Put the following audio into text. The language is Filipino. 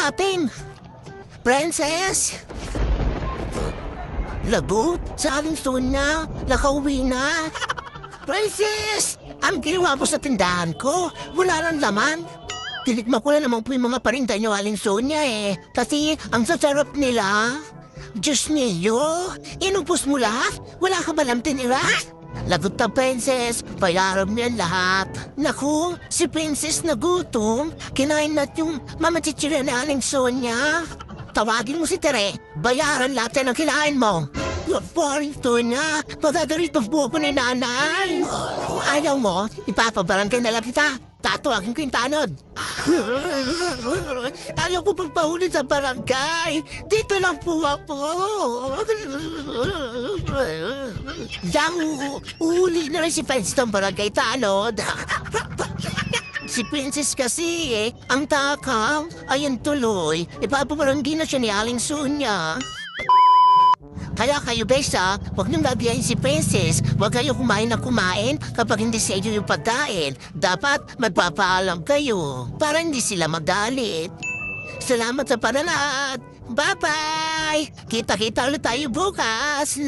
natin. Princess? Lagot, sa aling Sonya, nakauwi na. Princess! Ang ginawa mo sa tindahan ko, wala lang laman. Tinikma ko na naman po yung mga parinda nyo, Aling Sonya eh. Kasi ang sasarap nila. Diyos niyo, inubos mo lahat? Wala ka ba lang tinira? Lagot na, Princess. Bayaran mo yan lahat. Naku, si Princess na gutom. Kinain na yung mamachichira na Aling Sonya. Tawagin mo si Tere. Bayaran lahat yan ang kinain mo. You're boring, Sonya. Magagalit ang buko ni nanay. Ayaw mo, ipapabarangay na lang kita. Tatuwagin ko yung tanod. Ayaw ko pagpahuli sa barangay. Dito lang po ako. Yang uli na rin si Princess ng barangay tanod. Si Princess kasi ang takaw. Ayan tuloy. Ipapabarangay na siya ni Aling Sonya. Kaya kayo, Besa, huwag niyong gabiyahin si Princess. Huwag kayo kumain na kumain kapag hindi sa inyo yung pagkain. Dapat magpapaalam kayo para hindi sila magalit. Salamat sa panonood. Bye-bye! Kita-kita ulit tayo bukas.